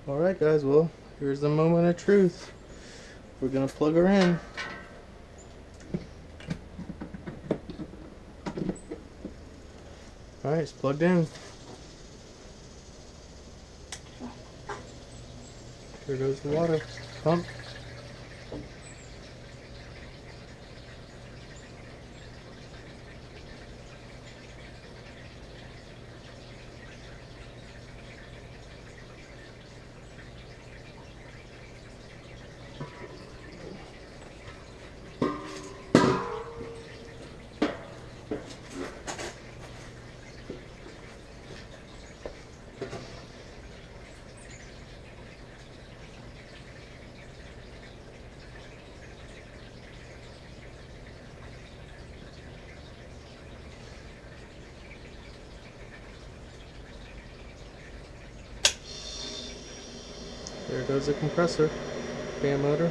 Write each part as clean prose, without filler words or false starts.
Alright guys, well, here's the moment of truth. We're gonna plug her in. Alright, it's plugged in. Here goes the water pump. There goes the compressor, fan motor.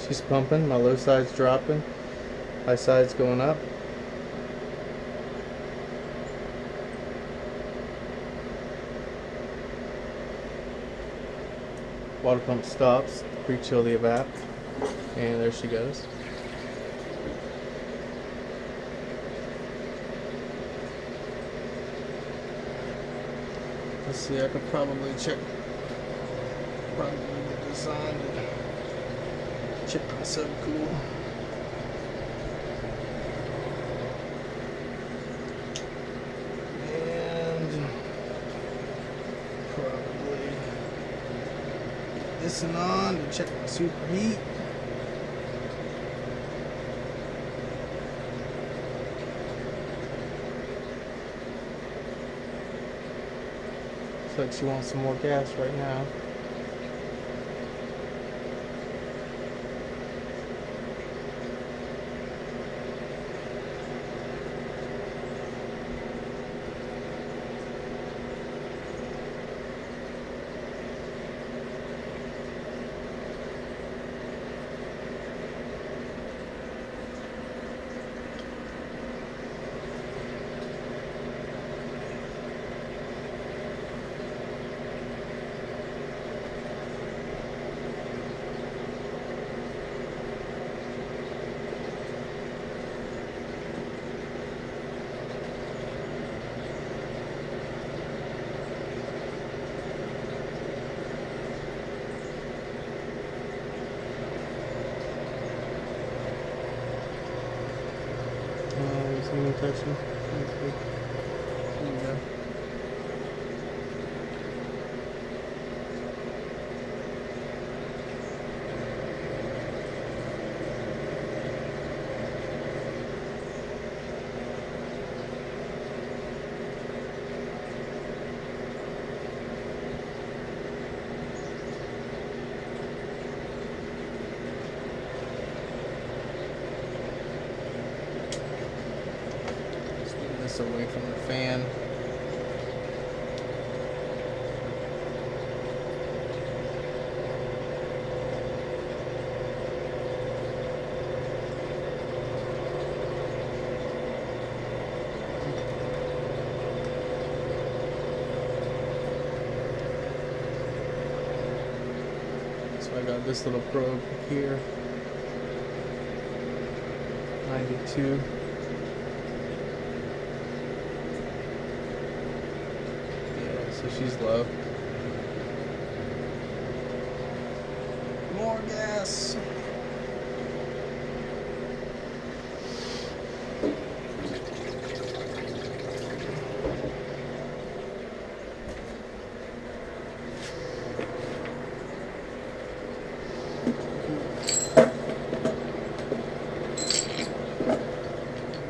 She's pumping, my low side's dropping, high side's going up. Water pump stops, pre-chill the evap, and there she goes. Let's see, I could probably check the design to check my subcool. And probably this and on to check my superheat. Looks like she wants some more gas right now. Even touching. There you go. Away from the fan. So I got this little probe here, 92. So she's low. More gas.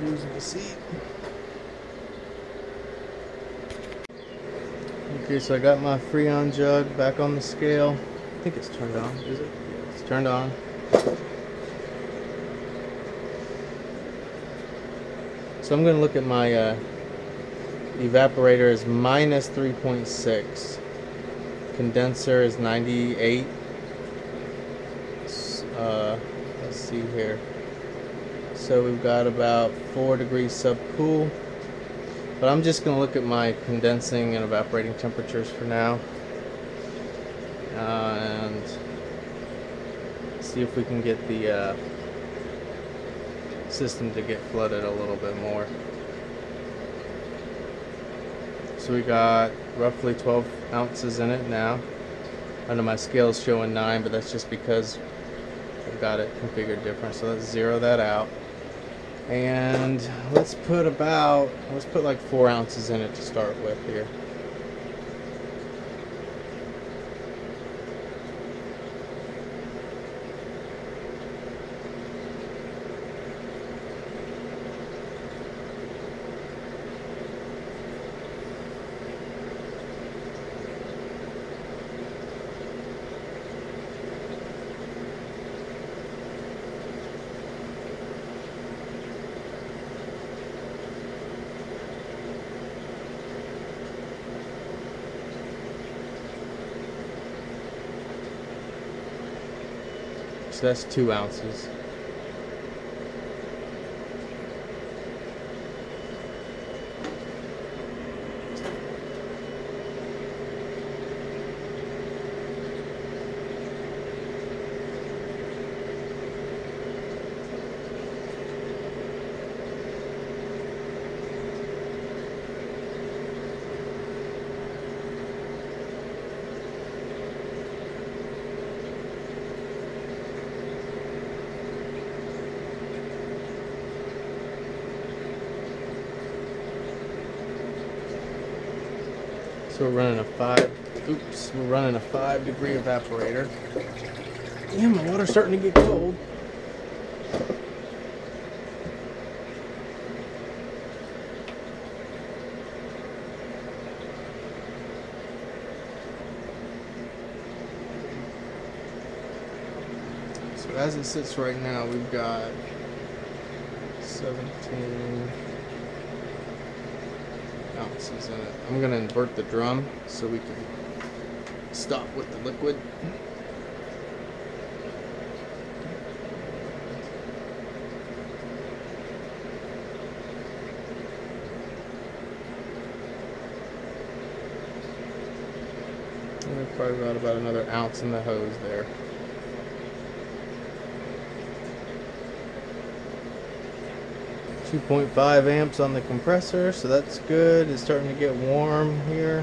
Using the seat. Okay, so I got my Freon jug back on the scale. I think it's turned on, is it? Yeah, it's turned on. So I'm going to look at my evaporator is minus 3.6. Condenser is 98. Let's see here. So we've got about 4 degrees subcool. But I'm just going to look at my condensing and evaporating temperatures for now. And see if we can get the system to get flooded a little bit more. So we got roughly 12 ounces in it now. I know my scale's showing 9, but that's just because I've got it configured different. So let's zero that out. And let's put like 4 ounces in it to start with here. So that's 2 ounces. So we're running a 5 degree evaporator. Damn, my water's starting to get cold. So as it sits right now, we've got 17 ounces in it. I'm going to invert the drum so we can stop with the liquid. And we've probably got about another ounce in the hose there. .5 amps on the compressor, so that's good. It's starting to get warm here.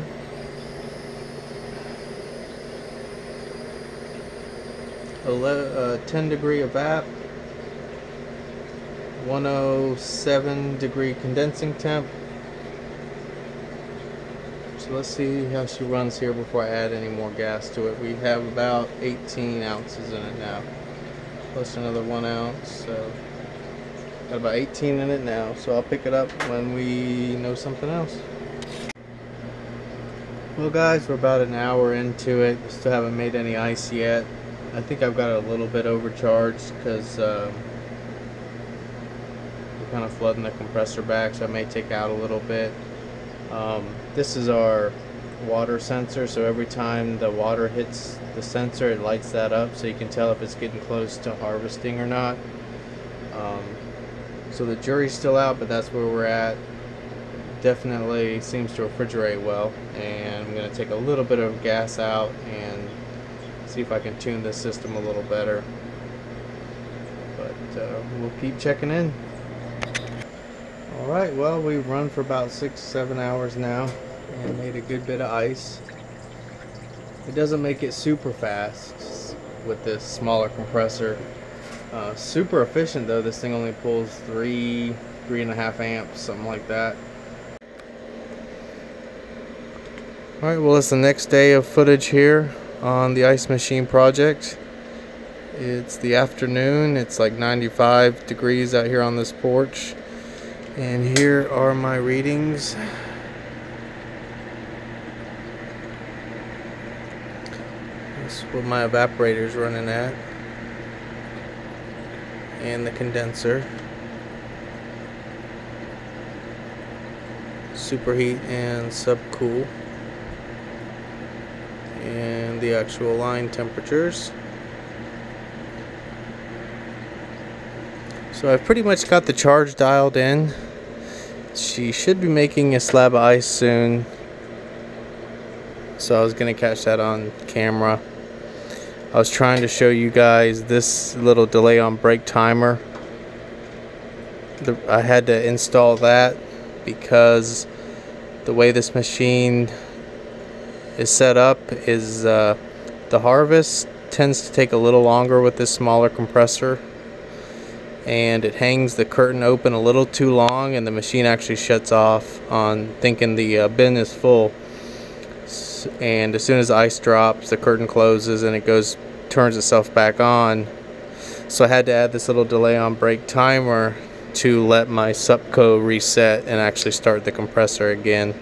A 10 degree evap, 107 degree condensing temp. So let's see how she runs here before I add any more gas to it. We have about 18 ounces in it now, plus another 1 ounce. So got about 18 in it now, so I'll pick it up when we know something else. Well guys, we're about an hour into it. We still haven't made any ice yet. I think I've got it a little bit overcharged because we're kind of flooding the compressor back, so I may take out a little bit. This is our water sensor, so every time the water hits the sensor, it lights that up so you can tell if it's getting close to harvesting or not. So the jury's still out, but that's where we're at. Definitely seems to refrigerate well, and I'm going to take a little bit of gas out and see if I can tune this system a little better. But we'll keep checking in. Alright, well, we've run for about 6-7 hours now and made a good bit of ice. It doesn't make it super fast with this smaller compressor. Super efficient though. This thing only pulls 3.5 amps, something like that. Alright, well, it's the next day of footage here on the ice machine project. It's the afternoon. It's like 95 degrees out here on this porch. And here are my readings. This is what my evaporator's running at. And the condenser. Superheat and subcool. And the actual line temperatures. So I've pretty much got the charge dialed in. She should be making a slab of ice soon, so I was gonna catch that on camera. I was trying to show you guys this little delay on brake timer. I had to install that because the way this machine is set up is the harvest tends to take a little longer with this smaller compressor, and it hangs the curtain open a little too long, and the machine actually shuts off on thinking the bin is full. And as soon as the ice drops, the curtain closes and it turns itself back on. So I had to add this little delay on brake timer to let my Supco reset and actually start the compressor again.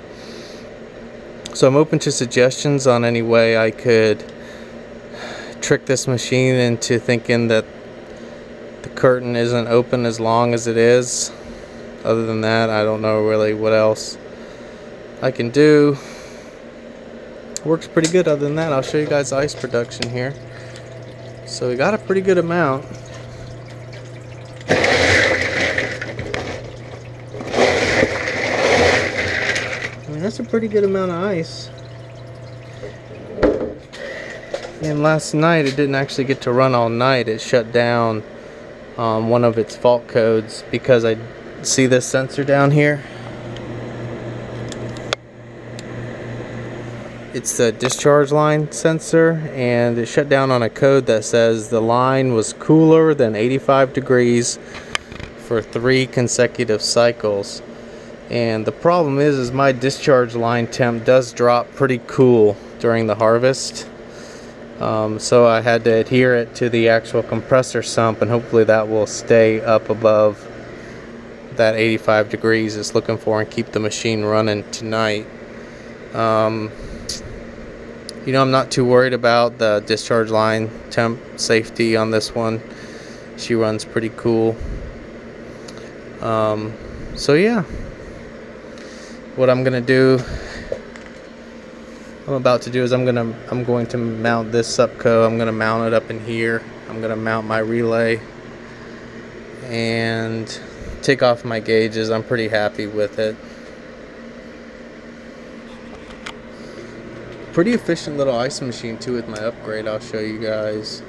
So I'm open to suggestions on any way I could trick this machine into thinking that the curtain isn't open as long as it is. Other than that, I don't know really what else I can do. Works pretty good. Other than that, I'll show you guys ice production here. So we got a pretty good amount. I mean, that's a pretty good amount of ice. And last night it didn't actually get to run all night. It shut down one of its fault codes because I see this sensor down here. It's the discharge line sensor, and it shut down on a code that says the line was cooler than 85 degrees for 3 consecutive cycles. And the problem is my discharge line temp does drop pretty cool during the harvest. So I had to adhere it to the actual compressor sump, and hopefully that will stay up above that 85 degrees it's looking for and keep the machine running tonight. You know, I'm not too worried about the discharge line temp safety on this one. She runs pretty cool. So yeah, what I'm about to do is I'm going to mount this Supco. I'm gonna mount it up in here. I'm gonna mount my relay and take off my gauges. I'm pretty happy with it. Pretty efficient little ice machine too with my upgrade. I'll show you guys.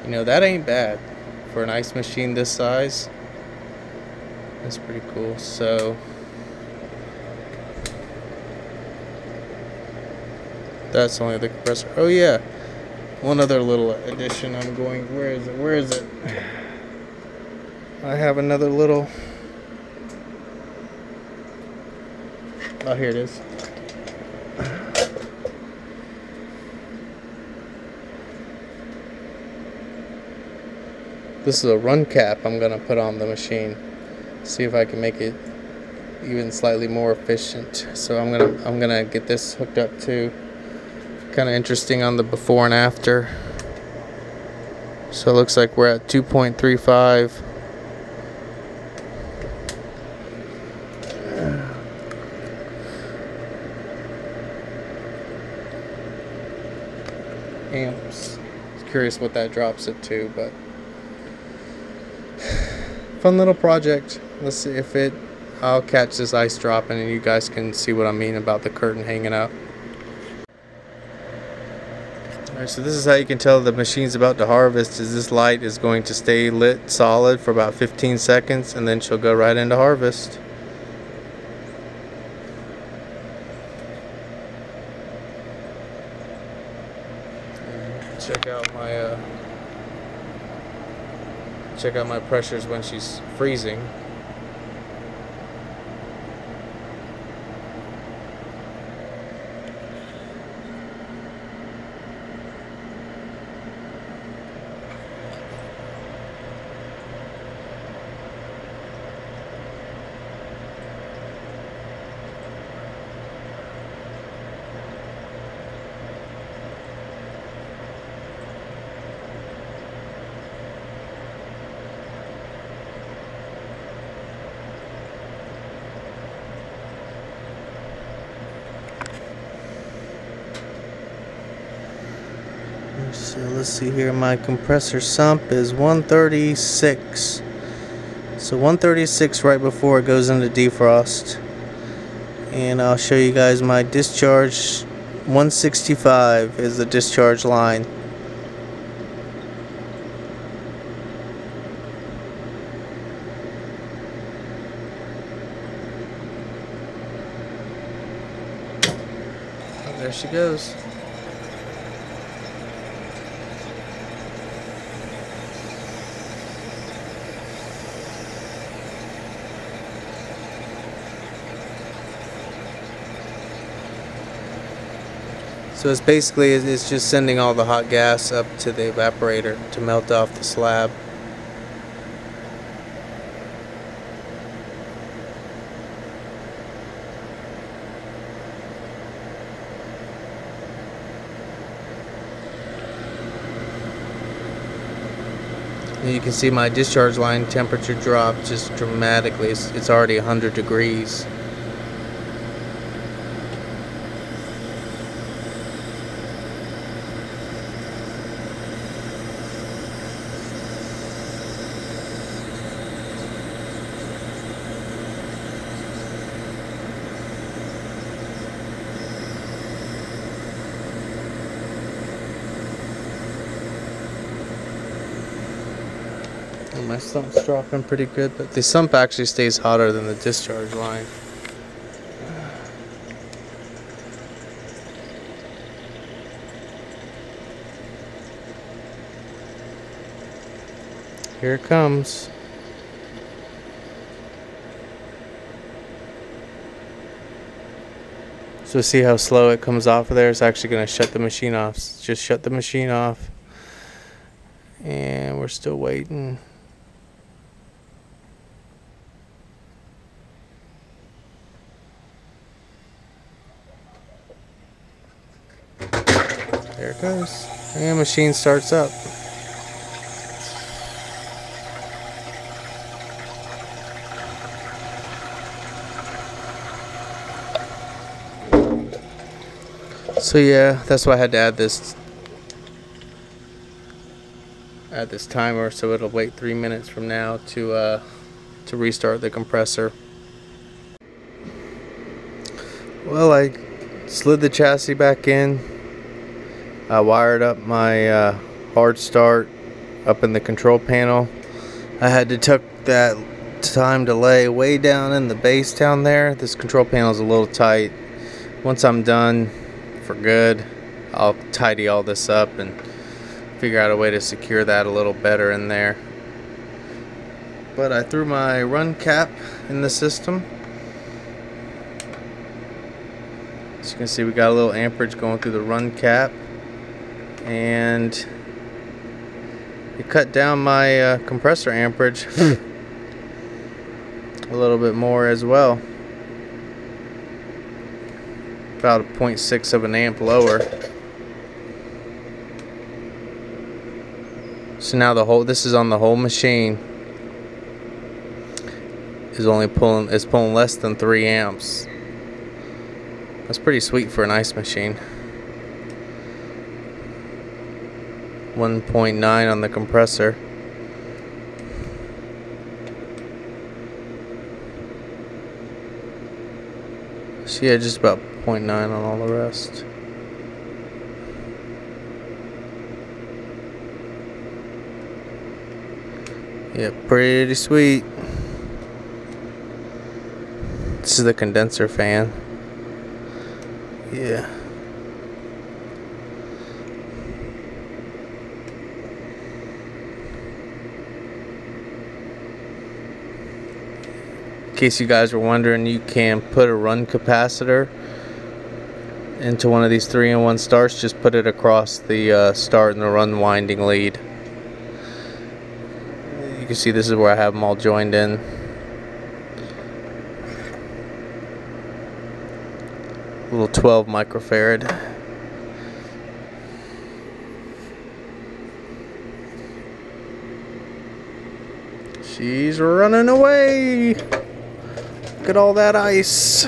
You know, that ain't bad for an ice machine this size. That's pretty cool. So that's only the compressor. Oh yeah, one other little addition. Where is it? I have another little. Oh, here it is. This is a run cap I'm gonna put on the machine. See if I can make it even slightly more efficient. So I'm gonna get this hooked up too. Kind of interesting on the before and after. So it looks like we're at 2.35. amps. I was curious what that drops it to, but fun little project. Let's see if I'll catch this ice dropping and you guys can see what I mean about the curtain hanging up. Alright, so this is how you can tell the machine's about to harvest. Is this light is going to stay lit solid for about 15 seconds and then she'll go right into harvest. Check out my pressures when she's freezing. So let's see here, my compressor sump is 136. So 136 right before it goes into defrost. And I'll show you guys my discharge. 165 is the discharge line. Oh, there she goes. So it's basically, it's just sending all the hot gas up to the evaporator to melt off the slab. And you can see my discharge line temperature dropped just dramatically. It's already 100 degrees. My sump's dropping pretty good, but the sump actually stays hotter than the discharge line. Here it comes. So see how slow it comes off of there? It's actually going to shut the machine off. Just shut the machine off. And we're still waiting. There it goes. And machine starts up. So yeah, that's why I had to add this timer, so it'll wait 3 minutes from now to restart the compressor. Well, I slid the chassis back in. I wired up my hard start up in the control panel. I had to tuck that time delay way down in the base down there. This control panel is a little tight. Once I'm done for good, I'll tidy all this up and figure out a way to secure that a little better in there. But I threw my run cap in the system. As you can see, we got a little amperage going through the run cap, and it cut down my compressor amperage a little bit more as well, about a 0.6 of an amp lower. So now this is on the whole machine, is pulling less than 3 amps. That's pretty sweet for an ice machine. 1.9 on the compressor. So yeah, just about 0.9 on all the rest. Yeah, pretty sweet. This is the condenser fan. Yeah. In case you guys were wondering, you can put a run capacitor into one of these 3-in-1 starts. Just put it across the start and the run winding lead. You can see this is where I have them all joined in. Little 12 microfarad. She's running away. Look at all that ice.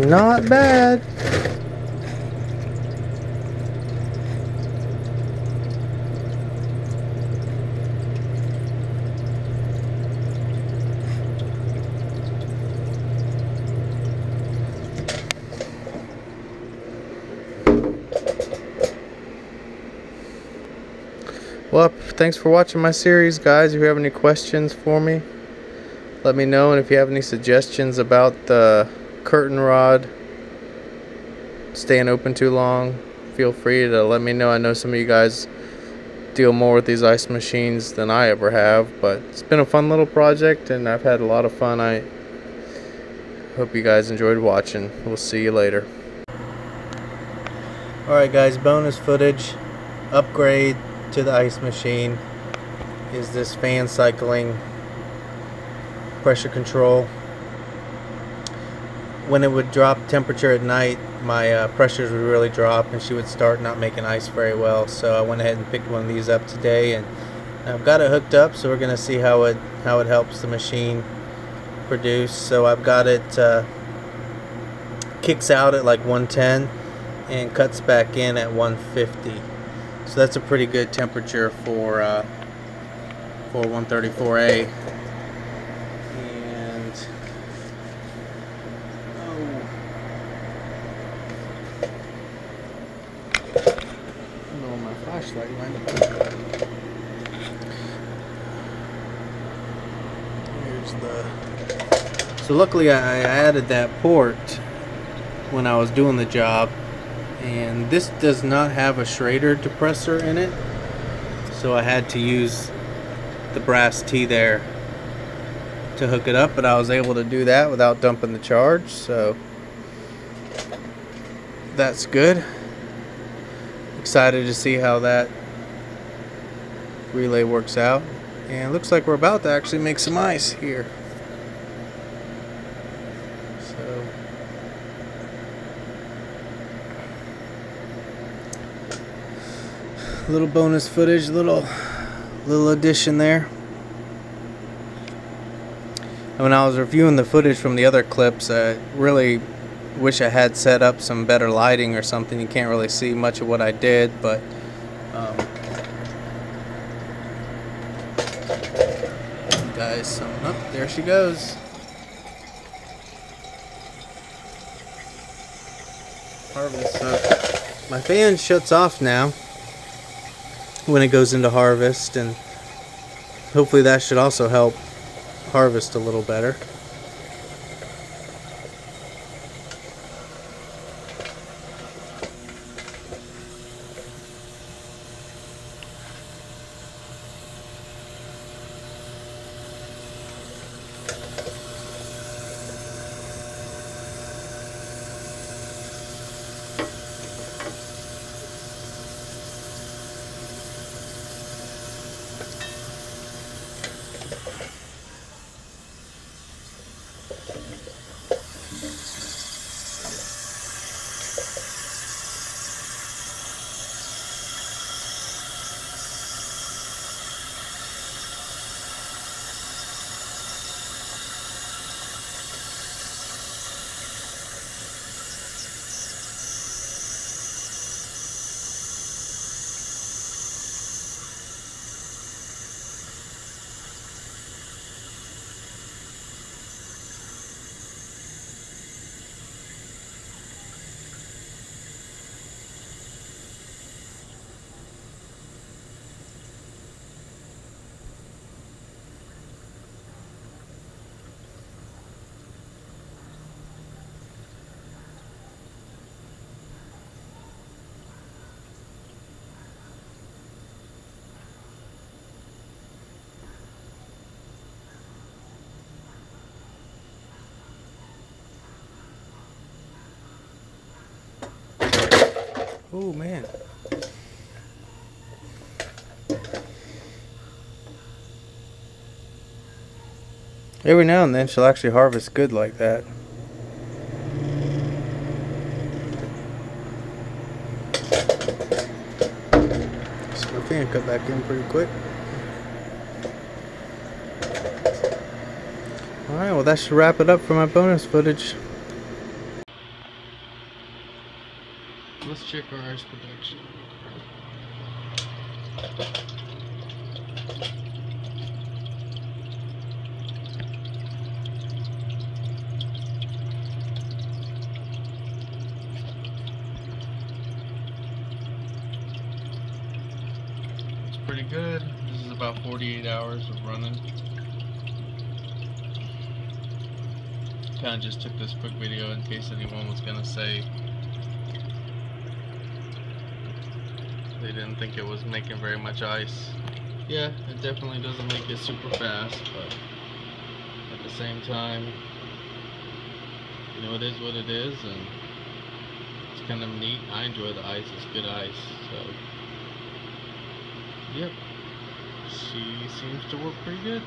not bad. Well, thanks for watching my series, guys. If you have any questions for me, let me know. And if you have any suggestions about the curtain rod staying open too long, feel free to let me know. I know some of you guys deal more with these ice machines than I ever have, but it's been a fun little project and I've had a lot of fun. I hope you guys enjoyed watching. We'll see you later. Alright guys, bonus footage upgrade to the ice machine is this fan cycling pressure control. When it would drop temperature at night, my pressures would really drop and she would start not making ice very well. So I went ahead and picked one of these up today, and I've got it hooked up, so we're gonna see how it helps the machine produce. So I've got it kicks out at like 110 and cuts back in at 150. So that's a pretty good temperature for 134A. And I don't know where my flashlight went. Here's the. So luckily I added that port when I was doing the job. And this does not have a Schrader depressor in it, so I had to use the brass T there to hook it up, but I was able to do that without dumping the charge, so that's good. Excited to see how that relay works out, and it looks like we're about to actually make some ice here. So little bonus footage, little addition there. And when I was reviewing the footage from the other clips, I really wish I had set up some better lighting or something. You can't really see much of what I did, but guys, there she goes. Harvest. So my fan shuts off now when it goes into harvest, and hopefully that should also help harvest a little better. Oh man. Every now and then she'll actually harvest good like that. So my fan cut back in pretty quick. Alright, well that should wrap it up for my bonus footage. check our ice production. It's pretty good. This is about 48 hours of running. Kind of just took this quick video in case anyone was gonna say they didn't think it was making very much ice. Yeah, it definitely doesn't make it super fast, but at the same time, you know, it is what it is, and it's kind of neat. I enjoy the ice. It's good ice. So, yep, she seems to work pretty good.